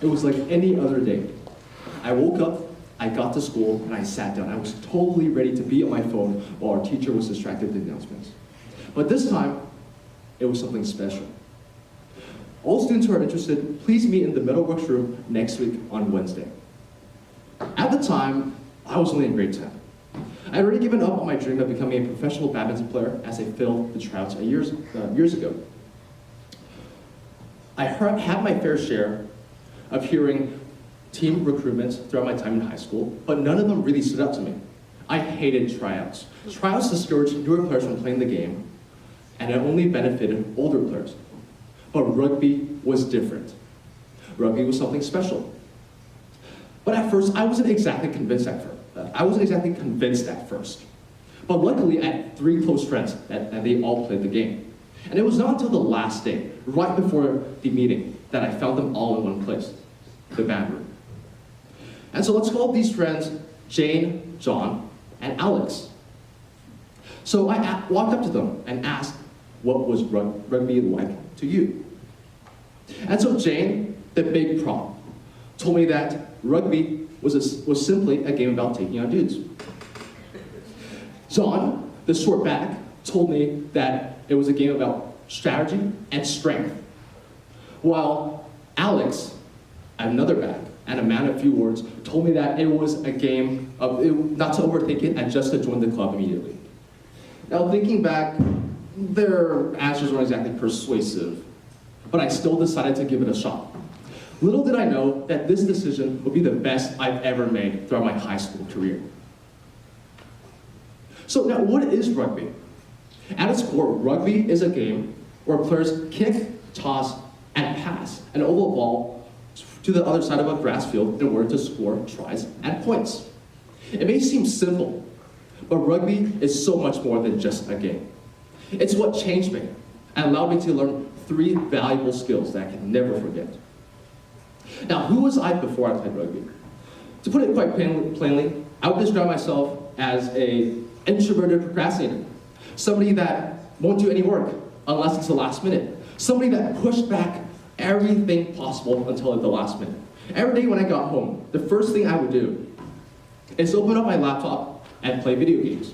It was like any other day. I woke up, I got to school, and I sat down. I was totally ready to be on my phone while our teacher was distracted with the announcements. But this time, it was something special. All students who are interested, please meet in the Metalworks room next week on Wednesday. At the time, I was only in grade 10. I had already given up on my dream of becoming a professional badminton player as I failed the tryouts years ago. I had my fair share of hearing team recruitments throughout my time in high school, but none of them really stood out to me. I hated tryouts. Tryouts discouraged newer players from playing the game, and it only benefited older players. But rugby was different. Rugby was something special. But at first, I wasn't exactly convinced at first. But luckily, I had 3 close friends, and they all played the game. And it was not until the last day, right before the meeting, that I found them all in one place, the band room. And so let's call these friends Jane, John, and Alex. So I walked up to them and asked, what was rugby like to you? And so Jane, the big prop, told me that rugby was simply a game about taking on dudes. John, the short back, told me that it was a game about strategy and strength. While Alex, another back, and a man of few words, told me that it was a game of not to overthink it and just to join the club immediately. Now thinking back, their answers weren't exactly persuasive, but I still decided to give it a shot. Little did I know that this decision would be the best I've ever made throughout my high school career. So now, what is rugby? At its core, rugby is a game where players kick, toss, and pass an oval ball to the other side of a grass field in order to score tries and points. It may seem simple, but rugby is so much more than just a game. It's what changed me and allowed me to learn 3 valuable skills that I can never forget. Now, who was I before I played rugby? To put it quite plainly, I would describe myself as an introverted procrastinator. Somebody that won't do any work unless it's the last minute. Somebody that pushed back everything possible until the last minute. Every day when I got home, the first thing I would do is open up my laptop and play video games.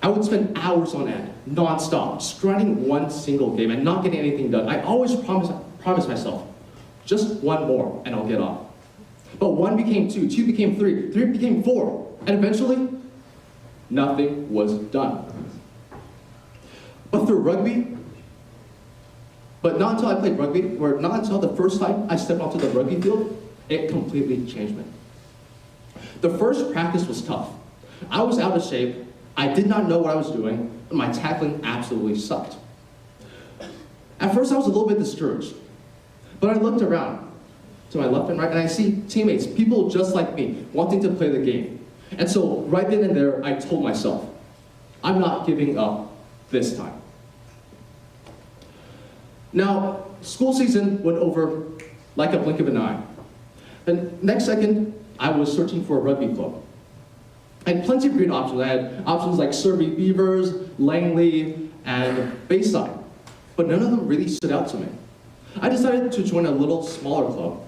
I would spend hours on end, non-stop, just grinding one single game and not getting anything done. I always promise myself, just one more and I'll get off. But 1 became 2, 2 became 3, 3 became 4, and eventually, nothing was done. But through rugby, but not until I played rugby, or not until the first time I stepped onto the rugby field, it completely changed me. The first practice was tough. I was out of shape, I did not know what I was doing, and my tackling absolutely sucked. At first I was a little bit discouraged, but I looked around to my left and right, and I see teammates, people just like me, wanting to play the game. And so right then and there, I told myself, I'm not giving up this time. Now, school season went over like a blink of an eye. And next second, I was searching for a rugby club. I had plenty of great options. I had options like Surrey Beavers, Langley, and Bayside. But none of them really stood out to me. I decided to join a little smaller club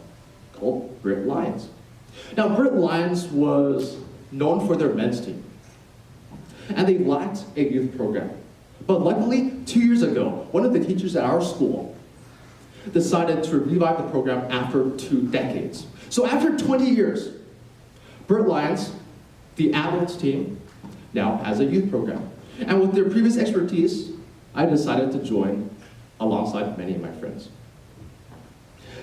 called Brit Lions. Now, Brit Lions was known for their men's team, and they lacked a youth program. But luckily, 2 years ago, one of the teachers at our school decided to revive the program after 2 decades. So after 20 years, Brit Lions, the adults team, now has a youth program. And with their previous expertise, I decided to join alongside many of my friends.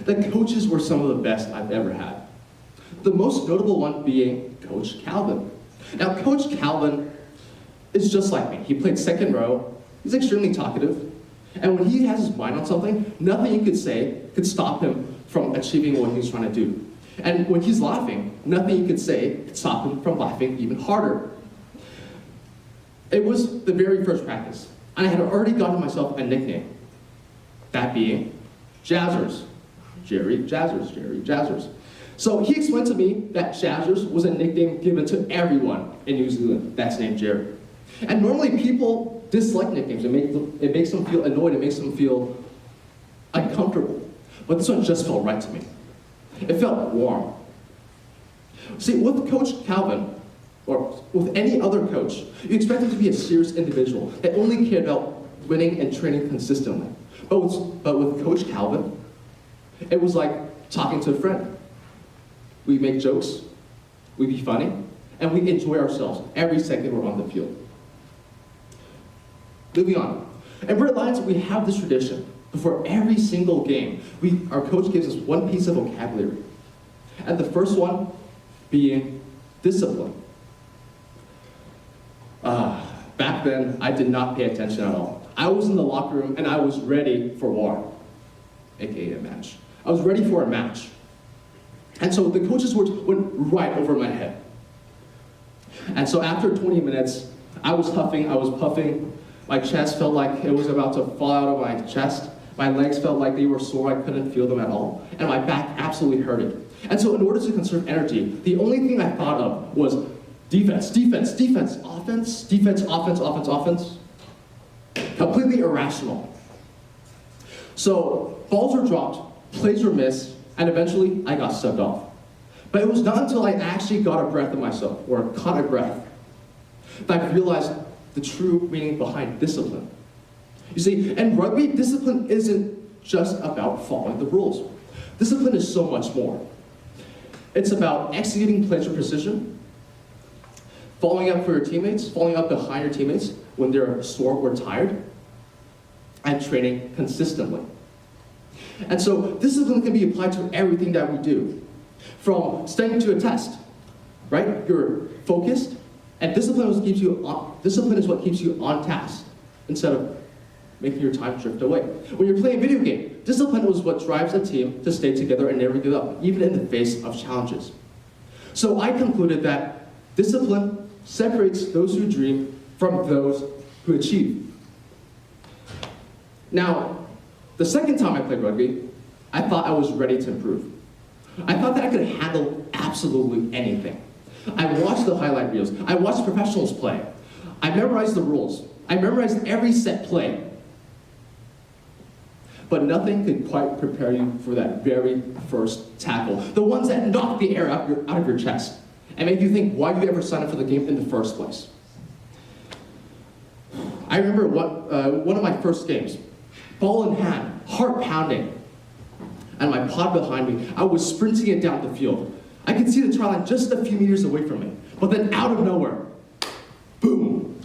The coaches were some of the best I've ever had. The most notable one being Coach Calvin. Now, Coach Calvin is just like me. He played second row, he's extremely talkative, and when he has his mind on something, nothing you could say could stop him from achieving what he's trying to do. And when he's laughing, nothing you could say could stop him from laughing even harder. It was the very first practice, and I had already gotten myself a nickname, that being Jazzers. Jerry Jazzers, Jerry Jazzers. So he explained to me that Jazzers was a nickname given to everyone in New Zealand that's named Jerry. And normally people dislike nicknames. It makes them feel annoyed, it makes them feel uncomfortable. but this one just felt right to me. It felt warm. See, with Coach Calvin, or with any other coach, you expect him to be a serious individual that only cared about winning and training consistently. But with Coach Calvin, it was like talking to a friend. We make jokes, we be funny, and we enjoy ourselves every second we're on the field. Moving on. At Red Lions, we have this tradition. Before every single game, our coach gives us one piece of vocabulary. And the first one being discipline. Back then, I did not pay attention at all. I was in the locker room and I was ready for war, aka a match. I was ready for a match. And so the coach's words went right over my head. And so after 20 minutes, I was huffing, I was puffing. My chest felt like it was about to fall out of my chest. My legs felt like they were sore, I couldn't feel them at all. And my back absolutely hurted. And so in order to conserve energy, the only thing I thought of was defense, defense, defense, offense, defense, offense, offense, offense. Completely irrational. So balls were dropped, plays were missed, and eventually I got subbed off. But it was not until I actually got a breath of myself, or caught a breath, that I realized the true meaning behind discipline. You see, in rugby, discipline isn't just about following the rules. Discipline is so much more. It's about executing plays with precision, following up for your teammates, following up behind your teammates when they're sore or tired, and training consistently. And so discipline can be applied to everything that we do. From studying to a test, right? You're focused, and discipline is what keeps you on task instead of making your time drift away. When you're playing a video game, discipline was what drives a team to stay together and never give up, even in the face of challenges. So I concluded that discipline separates those who dream from those who achieve. Now, the second time I played rugby, I thought I was ready to improve. I thought that I could handle absolutely anything. I watched the highlight reels. I watched professionals play. I memorized the rules. I memorized every set play. But nothing could quite prepare you for that very first tackle. The ones that knock the air out of your chest and make you think why you ever signed up for the game in the first place. I remember one of my first games, ball in hand, heart pounding, and my pod behind me. I was sprinting it down the field. I could see the try line just a few meters away from me. But then out of nowhere, boom,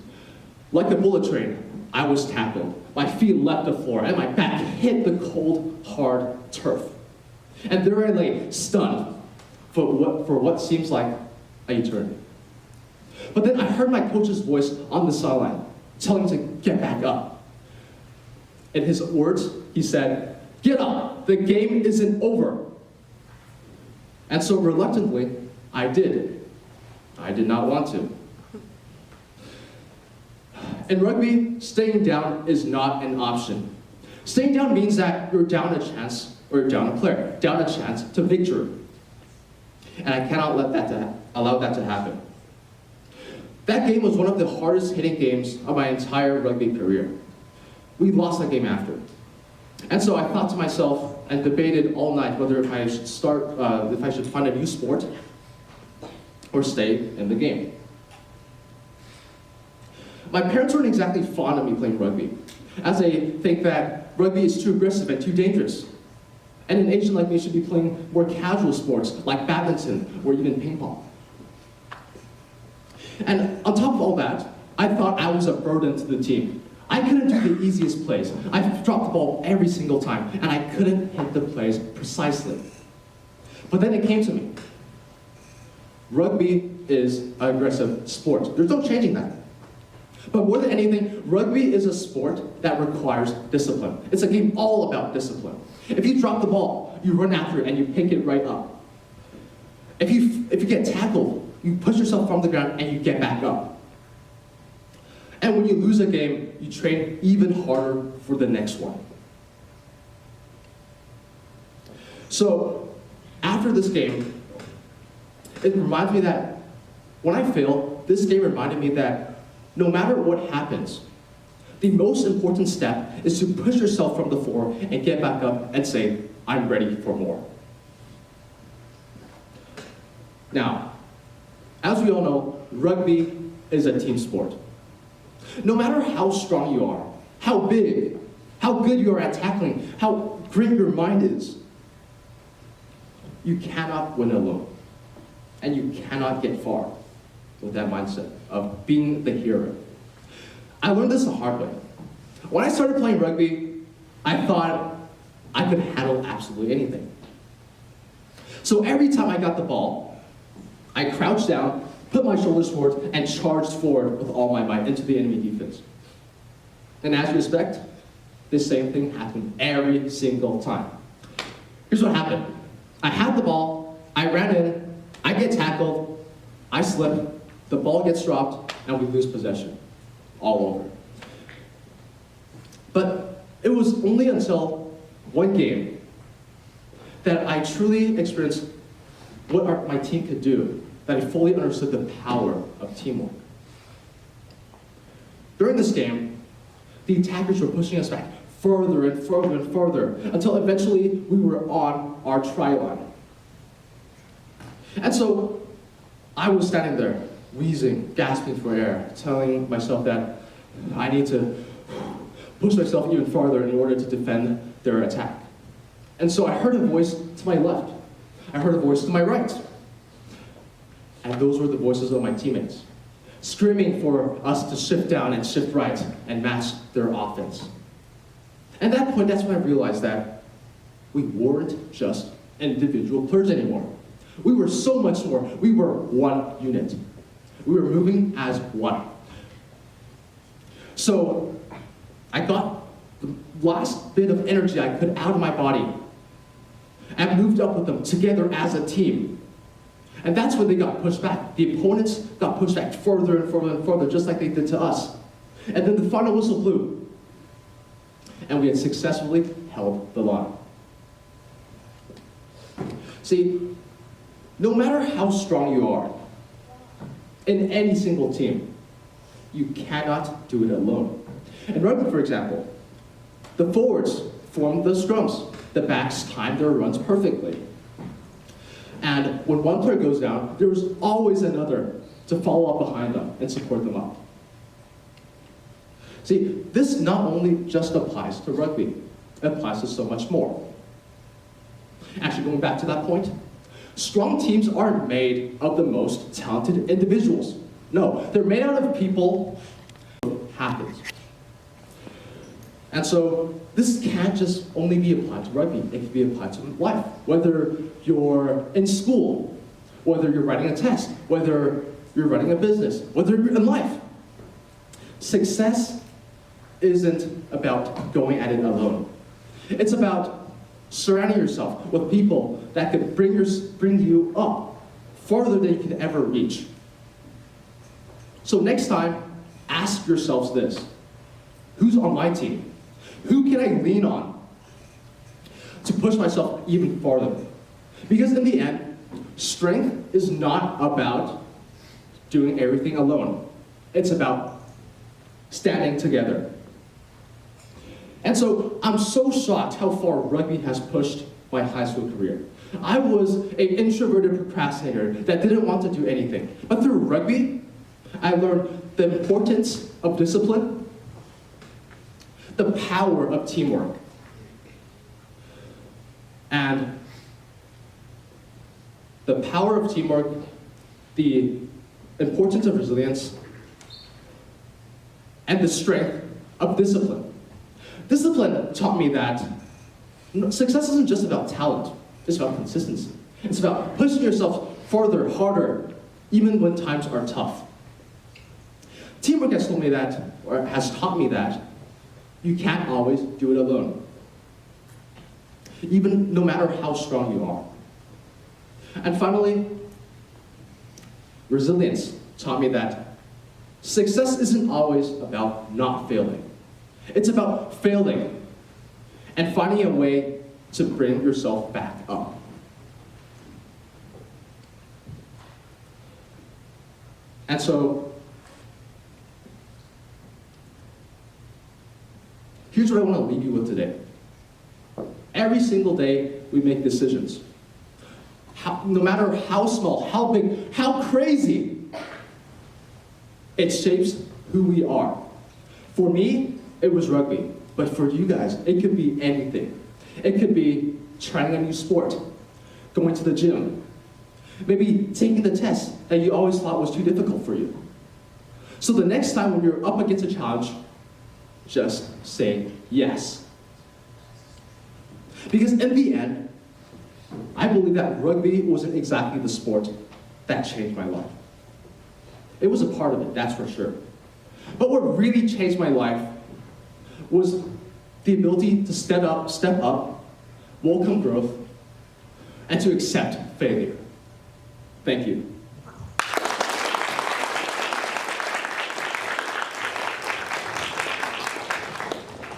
like a bullet train, I was tackled. My feet left the floor and my back hit the cold, hard turf. And there I lay, stunned for what seems like an eternity. But then I heard my coach's voice on the sideline telling me to get back up. In his words, he said, "Get up, the game isn't over." And so reluctantly, I did. I did not want to. In rugby, staying down is not an option. Staying down means that you're down a chance, or you're down a player, down a chance to victory. And I cannot allow that to happen. That game was one of the hardest hitting games of my entire rugby career. We lost that game after. And so I thought to myself and debated all night whether if I should find a new sport or stay in the game. My parents weren't exactly fond of me playing rugby, as they think that rugby is too aggressive and too dangerous. And an Asian like me should be playing more casual sports like badminton or even ping pong. And on top of all that, I thought I was a burden to the team. I couldn't do the easiest plays. I dropped the ball every single time, and I couldn't hit the plays precisely. But then it came to me. Rugby is an aggressive sport. There's no changing that. But more than anything, rugby is a sport that requires discipline. It's a game all about discipline. If you drop the ball, you run after it and you pick it right up. If you get tackled, you push yourself from the ground and you get back up. And when you lose a game, you train even harder for the next one. So, after this game, it reminds me that when I fail, this game reminded me that no matter what happens, the most important step is to push yourself from the floor and get back up and say, I'm ready for more. Now, as we all know, rugby is a team sport. No matter how strong you are, how big, how good you are at tackling, how great your mind is, you cannot win alone. And you cannot get far with that mindset of being the hero. I learned this the hard way. When I started playing rugby, I thought I could handle absolutely anything. So every time I got the ball, I crouched down, put my shoulders forward, and charged forward with all my might into the enemy defense. And as you expect, this same thing happened every single time. Here's what happened. I had the ball, I ran in, I get tackled, I slip, the ball gets dropped, and we lose possession. All over. But it was only until one game that I truly experienced what my team could do, that I fully understood the power of teamwork. During this game, the attackers were pushing us back further and further and further until eventually we were on our try line. And so I was standing there, wheezing, gasping for air, telling myself that I need to push myself even farther in order to defend their attack. And so I heard a voice to my left. I heard a voice to my right. And those were the voices of my teammates, screaming for us to shift down and shift right and match their offense. At that point, that's when I realized that we weren't just individual players anymore. We were so much more. We were one unit. We were moving as one. So I got the last bit of energy I could out of my body and moved up with them together as a team. And that's when they got pushed back. The opponents got pushed back further and further and further, just like they did to us. And then the final whistle blew. And we had successfully held the line. See, no matter how strong you are, in any single team, you cannot do it alone. In rugby, for example, the forwards form the scrums. The backs time their runs perfectly. And when one player goes down, there is always another to follow up behind them and support them up. See, this not only just applies to rugby, it applies to so much more. Actually, going back to that point, strong teams aren't made of the most talented individuals. No, they're made out of people who happens. And so this can't just only be applied to rugby, it can be applied to life. Whether you're in school, whether you're writing a test, whether you're running a business, whether you're in life. Success isn't about going at it alone. It's about surrounding yourself with people that could bring you up farther than you could ever reach. So next time, ask yourselves this: who's on my team? Who can I lean on to push myself even farther? Because in the end, strength is not about doing everything alone. It's about standing together. And so I'm so shocked how far rugby has pushed my high school career. I was an introverted procrastinator that didn't want to do anything. But through rugby, I learned the importance of discipline, the power of teamwork, and the power of teamwork, the importance of resilience, and the strength of discipline. Discipline taught me that success isn't just about talent, it's about consistency. It's about pushing yourself further, harder, even when times are tough. Teamwork has told me that, or has taught me that, you can't always do it alone, even no matter how strong you are. And finally, resilience taught me that success isn't always about not failing. It's about failing and finding a way to bring yourself back up. And so, here's what I want to leave you with today. Every single day, we make decisions. No matter how small, how big, how crazy, it shapes who we are. For me, it was rugby. But for you guys, it could be anything. It could be trying a new sport, going to the gym, maybe taking the test that you always thought was too difficult for you. So the next time when you're up against a challenge, just say yes. Because in the end, I believe that rugby wasn't exactly the sport that changed my life. It was a part of it, that's for sure. But what really changed my life was the ability to step up, welcome growth, and to accept failure. Thank you.